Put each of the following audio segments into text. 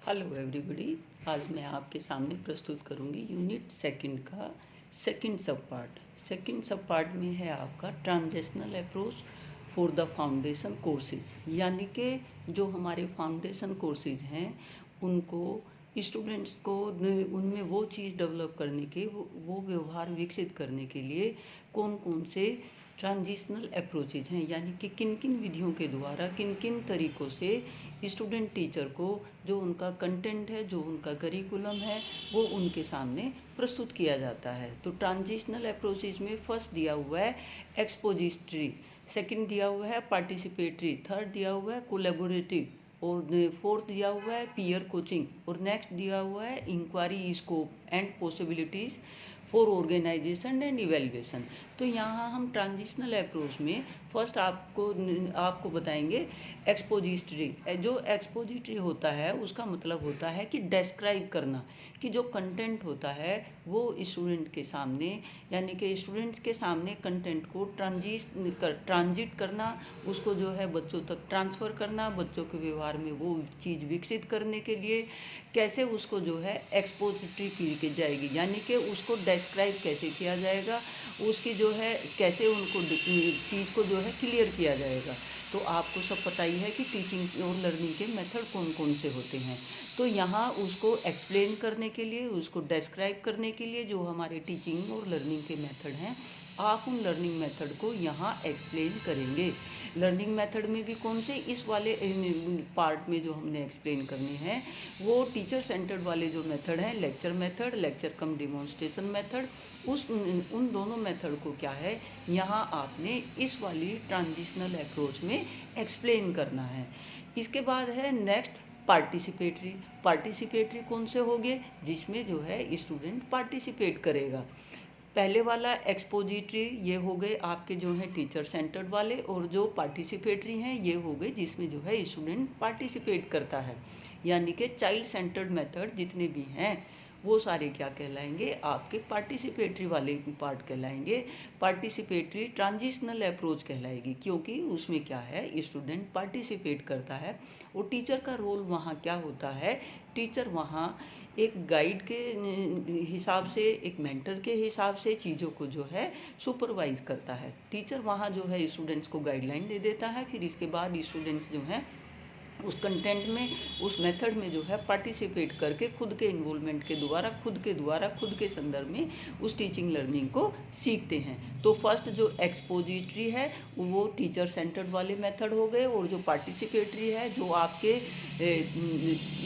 Hello everybody. आज मैं आपके सामने प्रस्तुत करूंगी यूनिट सेकंड का second sub part. Second sub part में है आपका transitional approach for the foundation courses, यानी कि जो हमारे फाउंडेशन कोर्सेज हैं उनको स्टूडेंट्स को उनमें वो चीज़ डेवलप करने के वो व्यवहार विकसित करने के लिए कौन कौन से ट्रांजिशनल अप्रोचेज हैं, यानी कि किन किन विधियों के द्वारा किन किन तरीक़ों से स्टूडेंट टीचर को जो उनका कंटेंट है, जो उनका करिकुलम है, वो उनके सामने प्रस्तुत किया जाता है। तो ट्रांजिशनल अप्रोचेज में फर्स्ट दिया हुआ है एक्सपोजिटरी, सेकंड दिया हुआ है पार्टिसिपेटरी, थर्ड दिया हुआ है कोलैबोरेटिव और फोर्थ दिया हुआ है पीयर कोचिंग और नेक्स्ट दिया हुआ है inquiry scope and possibilities for organization and evaluation. तो यहाँ हम ट्रांजिशनल अप्रोच में फर्स्ट आपको बताएंगे एक्सपोजिटरी। जो एक्सपोजिटरी होता है उसका मतलब होता है कि डिस्क्राइब करना, कि जो कंटेंट होता है वो स्टूडेंट के सामने, यानी कि स्टूडेंट्स के सामने कंटेंट को ट्रांजिट करना, उसको जो है बच्चों तक ट्रांसफ़र करना, बच्चों के व्यवहार में वो चीज़ विकसित करने के लिए कैसे उसको जो है एक्सपोजिटरी की जाएगी, यानी कि उसको डिस्क्राइब कैसे किया जाएगा, उसकी जो है कैसे उनको चीज़ को जो है क्लियर किया जाएगा। तो आपको सब पता ही है कि टीचिंग और लर्निंग के मेथड कौन कौन से होते हैं। तो यहाँ उसको एक्सप्लेन करने के लिए, उसको डिस्क्राइब करने के लिए जो हमारे टीचिंग और लर्निंग के मेथड हैं, आप उन लर्निंग मेथड को यहाँ एक्सप्लेन करेंगे। लर्निंग मेथड में भी कौन से, इस वाले पार्ट में जो हमने एक्सप्लेन करने हैं वो टीचर सेंटर्ड वाले जो मेथड हैं, लेक्चर मेथड, लेक्चर कम डिमॉन्स्ट्रेशन मेथड, उन दोनों मेथड को क्या है यहाँ आपने इस वाली ट्रांजिशनल अप्रोच में एक्सप्लेन करना है। इसके बाद है नेक्स्ट पार्टिसिपेटरी। पार्टिसिपेटरी कौन से हो गए, जिसमें जो है स्टूडेंट पार्टिसिपेट करेगा। पहले वाला एक्सपोजिटरी ये हो गए आपके जो हैं टीचर सेंटर्ड वाले, और जो पार्टिसिपेटरी हैं ये हो गए जिसमें जो है स्टूडेंट पार्टिसिपेट करता है, यानी कि चाइल्ड सेंटर्ड मेथड जितने भी हैं वो सारे क्या कहलाएंगे, आपके पार्टिसिपेटरी वाले पार्ट कहलाएंगे। पार्टिसिपेटरी ट्रांजिशनल अप्रोच कहलाएगी, क्योंकि उसमें क्या है स्टूडेंट पार्टिसिपेट करता है और टीचर का रोल वहाँ क्या होता है, टीचर वहाँ एक गाइड के हिसाब से, एक मेंटर के हिसाब से चीज़ों को जो है सुपरवाइज करता है। टीचर वहाँ जो है स्टूडेंट्स को गाइडलाइन दे देता है, फिर इसके बाद स्टूडेंट्स जो हैं उस कंटेंट में, उस मेथड में जो है पार्टिसिपेट करके खुद के इन्वॉल्वमेंट के द्वारा खुद के संदर्भ में उस टीचिंग लर्निंग को सीखते हैं। तो फर्स्ट जो एक्सपोजिटरी है वो टीचर सेंटर्ड वाले मेथड हो गए, और जो पार्टिसिपेटरी है जो आपके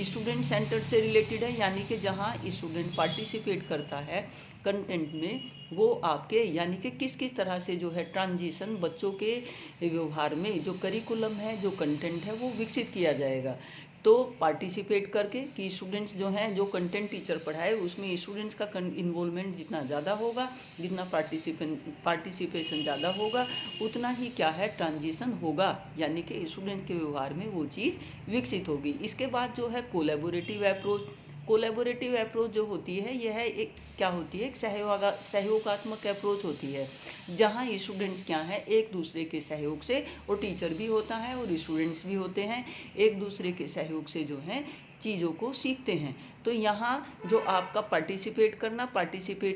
स्टूडेंट सेंटर्ड से रिलेटेड है, यानी कि जहाँ स्टूडेंट पार्टिसिपेट करता है कंटेंट में, वो आपके यानी कि किस किस तरह से जो है ट्रांजिशन बच्चों के व्यवहार में जो करिकुलम है, जो कंटेंट है वो विकसित किया जाएगा। तो पार्टिसिपेट करके कि स्टूडेंट्स जो हैं, जो कंटेंट टीचर पढ़ाए उसमें स्टूडेंट्स का इन्वॉल्वमेंट जितना ज़्यादा होगा, जितना पार्टिसिपेशन ज़्यादा होगा, उतना ही क्या है ट्रांजिशन होगा, यानी कि स्टूडेंट के व्यवहार में वो चीज़ विकसित होगी। इसके बाद जो है कोलैबोरेटिव अप्रोच। कोलैबोरेटिव अप्रोच जो होती है यह एक क्या होती है, एक सहयोगात्मक अप्रोच होती है, जहाँ स्टूडेंट्स क्या हैं एक दूसरे के सहयोग से, और टीचर भी होता है और स्टूडेंट्स भी होते हैं, एक दूसरे के सहयोग से जो हैं चीज़ों को सीखते हैं। तो यहाँ जो आपका पार्टिसिपेट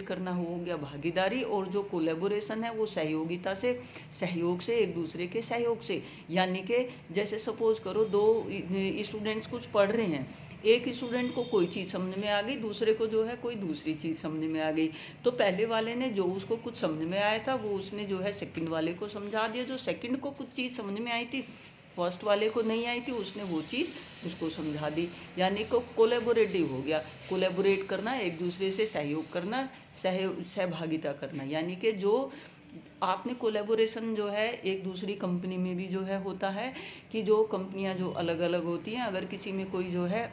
करना हो गया भागीदारी, और जो कोलैबोरेशन है वो सहयोगिता से, सहयोग से, एक दूसरे के सहयोग से, यानी कि जैसे सपोज करो दो स्टूडेंट्स कुछ पढ़ रहे हैं, एक स्टूडेंट को कोई चीज़ समझ में आ गई, दूसरे को जो है कोई दूसरी चीज़ समझ में आ गई, तो पहले वाले ने जो उसको कुछ समझ में आया था वो उसने जो है सेकंड वाले को समझा दिया, जो सेकंड को कुछ चीज़ समझ में आई थी फर्स्ट वाले को नहीं आई थी, उसने वो चीज़ उसको समझा दी, यानी को कोलैबोरेटिव हो गया। कोलैबोरेट करना, एक दूसरे से सहयोग करना, सहभागिता करना, यानी कि जो आपने कोलैबोरेशन जो है एक दूसरी कंपनी में भी जो है होता है, कि जो कंपनियां जो अलग अलग होती हैं, अगर किसी में कोई जो है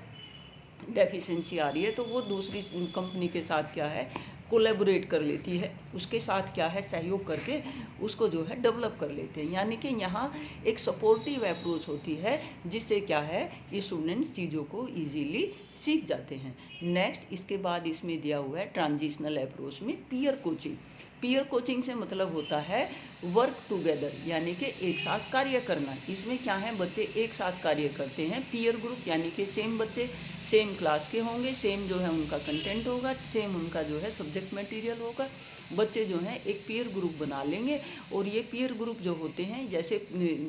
डेफिशिएंसी आ रही है तो वो दूसरी कंपनी के साथ क्या है कोलैबोरेट कर लेती है, उसके साथ क्या है सहयोग करके उसको जो है डेवलप कर लेते हैं, यानी कि यहाँ एक सपोर्टिव अप्रोच होती है, जिससे क्या है स्टूडेंट्स चीज़ों को इजीली सीख जाते हैं। नेक्स्ट इसके बाद इसमें दिया हुआ है ट्रांजिशनल अप्रोच में पीयर कोचिंग। पीयर कोचिंग से मतलब होता है वर्क टुगेदर, यानी कि एक साथ कार्य करना। इसमें क्या है, बच्चे एक साथ कार्य करते हैं। पीयर ग्रुप यानी कि सेम बच्चे सेम क्लास के होंगे, सेम जो है उनका कंटेंट होगा, सेम उनका जो है सब्जेक्ट मटेरियल होगा। बच्चे जो हैं एक पीयर ग्रुप बना लेंगे, और ये पीयर ग्रुप जो होते हैं जैसे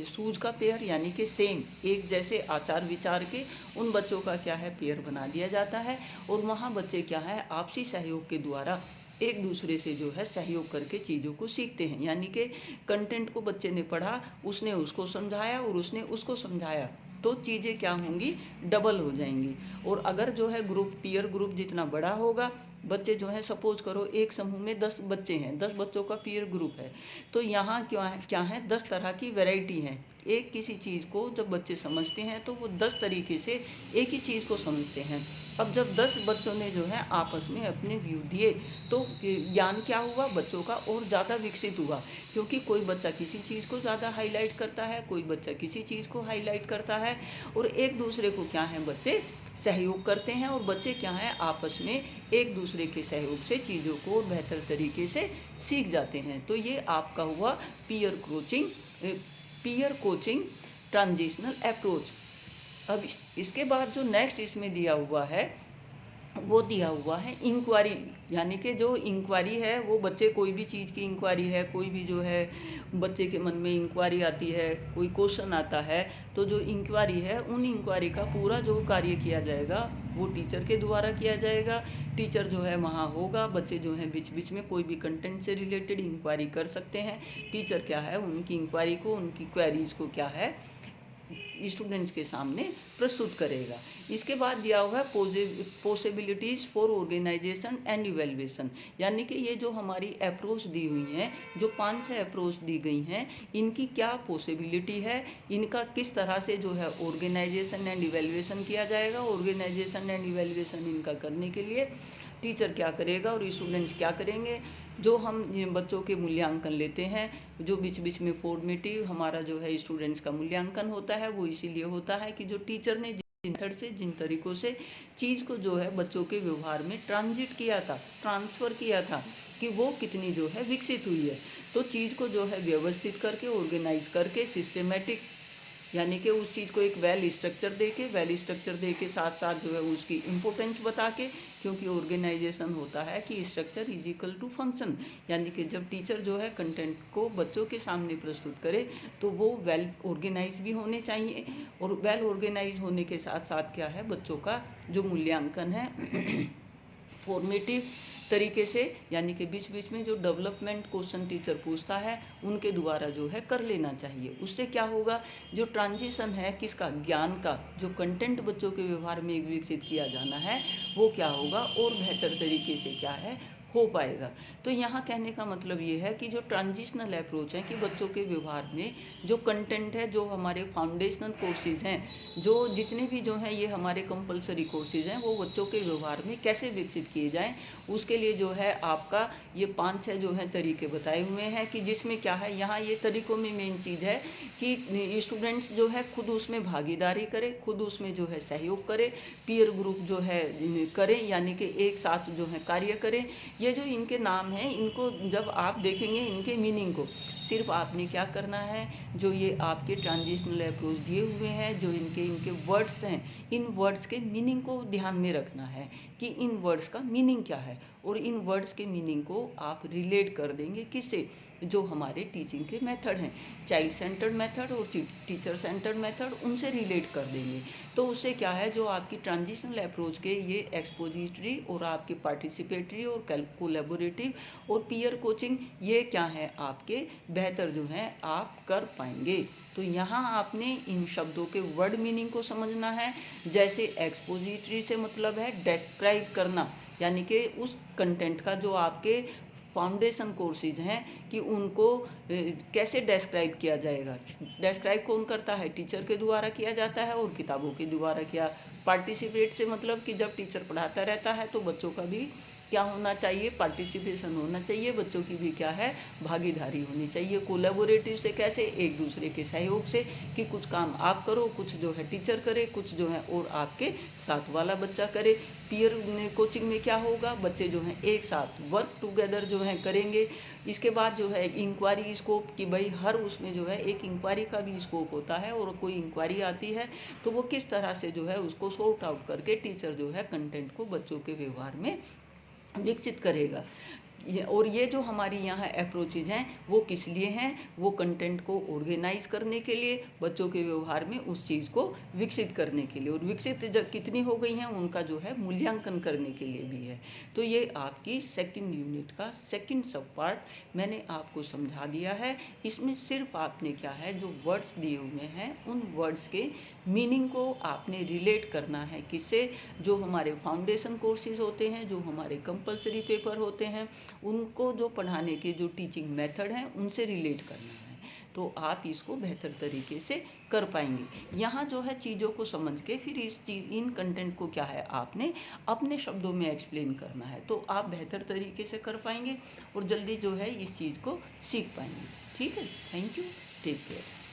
शूज का पेयर, यानी कि सेम एक जैसे आचार विचार के उन बच्चों का क्या है पेयर बना दिया जाता है। और वहाँ बच्चे क्या है आपसी सहयोग के द्वारा एक दूसरे से जो है सहयोग करके चीज़ों को सीखते हैं। यानी कि कंटेंट को बच्चे ने पढ़ा, उसने उसको समझाया और उसने उसको समझाया, तो चीज़ें क्या होंगी, डबल हो जाएंगी। और अगर जो है ग्रुप पीयर ग्रुप जितना बड़ा होगा, बच्चे जो है सपोज करो एक समूह में 10 बच्चे हैं, 10 बच्चों का पीयर ग्रुप है, तो यहाँ क्या है 10 तरह की वैरायटी है। एक किसी चीज़ को जब बच्चे समझते हैं तो वो 10 तरीके से एक ही चीज़ को समझते हैं। अब जब 10 बच्चों ने जो है आपस में अपने व्यू दिए, तो ज्ञान क्या हुआ, बच्चों का और ज़्यादा विकसित हुआ। क्योंकि कोई बच्चा किसी चीज़ को ज़्यादा हाईलाइट करता है, कोई बच्चा किसी चीज़ को हाईलाइट करता है, और एक दूसरे को क्या है बच्चे सहयोग करते हैं, और बच्चे क्या है आपस में एक दूसरे के सहयोग से चीज़ों को बेहतर तरीके से सीख जाते हैं। तो ये आपका हुआ peer coaching, peer coaching transitional approach. अब इसके बाद जो नेक्स्ट इसमें दिया हुआ है वो दिया हुआ है इंक्वायरी, यानी कि जो इंक्वायरी है वो बच्चे कोई भी चीज़ की इंक्वायरी है, कोई भी जो है बच्चे के मन में इंक्वायरी आती है, कोई क्वेश्चन आता है, तो जो इंक्वायरी है उन इंक्वायरी का पूरा जो कार्य किया जाएगा वो टीचर के द्वारा किया जाएगा। टीचर जो है वहाँ होगा, बच्चे जो हैं बीच बीच में कोई भी कंटेंट से रिलेटेड इंक्वायरी कर सकते हैं। टीचर क्या है उनकी इंक्वायरी को, उनकी क्वेरीज को क्या है स्टूडेंट्स के सामने प्रस्तुत करेगा। इसके बाद दिया हुआ है possibilities for organization and evaluation, यानी कि ये जो हमारी अप्रोच दी हुई हैं, जो 5-6 अप्रोच दी गई हैं, इनकी क्या पॉसिबिलिटी है, इनका किस तरह से जो है ऑर्गेनाइजेशन एंड इवेल्युएशन किया जाएगा। ऑर्गेनाइजेशन एंड इवेल्युएशन इनका करने के लिए टीचर क्या करेगा और स्टूडेंट्स क्या करेंगे। जो हम बच्चों के मूल्यांकन लेते हैं, जो बीच बीच में फॉर्मेटिव हमारा जो है स्टूडेंट्स का मूल्यांकन होता है, वो इसीलिए होता है कि जो टीचर ने जिन तरीकों से चीज़ को जो है बच्चों के व्यवहार में ट्रांजिट किया था, ट्रांसफ़र किया था, कि वो कितनी जो है विकसित हुई है। तो चीज़ को जो है व्यवस्थित करके, ऑर्गेनाइज करके, सिस्टमेटिक, यानी कि उस चीज़ को एक वेल स्ट्रक्चर दे के साथ साथ जो है उसकी इम्पोर्टेंस बता के, क्योंकि ऑर्गेनाइजेशन होता है कि structure is equal to function, यानी कि जब टीचर जो है कंटेंट को बच्चों के सामने प्रस्तुत करे तो वो वेल ऑर्गेनाइज भी होने चाहिए। और वेल ऑर्गेनाइज होने के साथ साथ क्या है बच्चों का जो मूल्यांकन है फॉर्मेटिव तरीके से, यानी कि बीच बीच में जो डेवलपमेंट क्वेश्चन टीचर पूछता है उनके द्वारा जो है कर लेना चाहिए। उससे क्या होगा, जो ट्रांजिशन है किसका, ज्ञान का, जो कंटेंट बच्चों के व्यवहार में विकसित किया जाना है वो क्या होगा और बेहतर तरीके से क्या है हो पाएगा। तो यहाँ कहने का मतलब ये है कि जो ट्रांजिशनल अप्रोच है कि बच्चों के व्यवहार में जो कंटेंट है, जो हमारे फाउंडेशनल कोर्सेज हैं, जो जितने भी जो हैं ये हमारे कंपलसरी कोर्सेज हैं, वो बच्चों के व्यवहार में कैसे विकसित किए जाएं, उसके लिए जो है आपका ये 5-6 जो है तरीके बताए हुए हैं। कि जिसमें क्या है, यहाँ ये तरीकों में मेन चीज़ है कि स्टूडेंट्स जो है खुद उसमें भागीदारी करें, खुद उसमें जो है सहयोग करें, पीयर ग्रुप जो है करें, यानी कि एक साथ जो है कार्य करें। ये जो इनके नाम हैं, इनको जब आप देखेंगे इनके मीनिंग को, सिर्फ आपने क्या करना है, जो ये आपके ट्रांजिशनल अप्रोच दिए हुए हैं, जो इनके वर्ड्स हैं, इन वर्ड्स के मीनिंग को ध्यान में रखना है कि इन वर्ड्स का मीनिंग क्या है, और इन वर्ड्स के मीनिंग को आप रिलेट कर देंगे किससे, जो हमारे टीचिंग के मेथड हैं, चाइल्ड सेंटर्ड मेथड और टीचर सेंटर्ड मेथड, उनसे रिलेट कर देंगे। तो उससे क्या है, जो आपकी ट्रांजिशनल अप्रोच के ये एक्सपोजिटरी और आपके पार्टिसिपेटरी और कोलैबोरेटिव और पीयर कोचिंग, ये क्या है आपके बेहतर जो है आप कर पाएंगे। तो यहाँ आपने इन शब्दों के वर्ड मीनिंग को समझना है। जैसे एक्सपोजिटरी से मतलब है डिस्क्राइब करना, यानी कि उस कंटेंट का जो आपके फाउंडेशन कोर्सेज हैं कि उनको कैसे डिस्क्राइब किया जाएगा। डिस्क्राइब कौन करता है, टीचर के द्वारा किया जाता है और किताबों के द्वारा किया। पार्टिसिपेट से मतलब कि जब टीचर पढ़ाता रहता है तो बच्चों का भी क्या होना चाहिए, पार्टिसिपेशन होना चाहिए, बच्चों की भी क्या है, भागीदारी होनी चाहिए। कोलैबोरेटिव से कैसे, एक दूसरे के सहयोग से, कि कुछ काम आप करो, कुछ जो है टीचर करे, कुछ जो है और आपके साथ वाला बच्चा करे। पीयर कोचिंग में क्या होगा, बच्चे जो हैं एक साथ वर्क टुगेदर जो है करेंगे। इसके बाद जो है इंक्वायरी स्कोप, कि भाई हर उसमें जो है एक इंक्वायरी का भी स्कोप होता है, और कोई इंक्वायरी आती है तो वो किस तरह से जो है उसको सॉर्ट आउट करके टीचर जो है कंटेंट को बच्चों के व्यवहार में विकसित करेगा। और ये जो हमारी यहाँ अप्रोचेज हैं वो किस लिए हैं, वो कंटेंट को ऑर्गेनाइज करने के लिए, बच्चों के व्यवहार में उस चीज़ को विकसित करने के लिए, और विकसित जब कितनी हो गई हैं उनका जो है मूल्यांकन करने के लिए भी है। तो ये आपकी सेकंड यूनिट का सेकंड सब पार्ट मैंने आपको समझा दिया है। इसमें सिर्फ आपने क्या है, जो वर्ड्स दिए हुए हैं उन वर्ड्स के मीनिंग को आपने रिलेट करना है किससे, जो हमारे फाउंडेशन कोर्सेज होते हैं, जो हमारे कंपलसरी पेपर होते हैं, उनको जो पढ़ाने के जो टीचिंग मेथड हैं उनसे रिलेट करना है। तो आप इसको बेहतर तरीके से कर पाएंगे। यहाँ जो है चीज़ों को समझ के फिर इन कंटेंट को क्या है, आपने अपने शब्दों में एक्सप्लेन करना है, तो आप बेहतर तरीके से कर पाएंगे और जल्दी जो है इस चीज़ को सीख पाएंगे। ठीक है, थैंक यू, टेक केयर।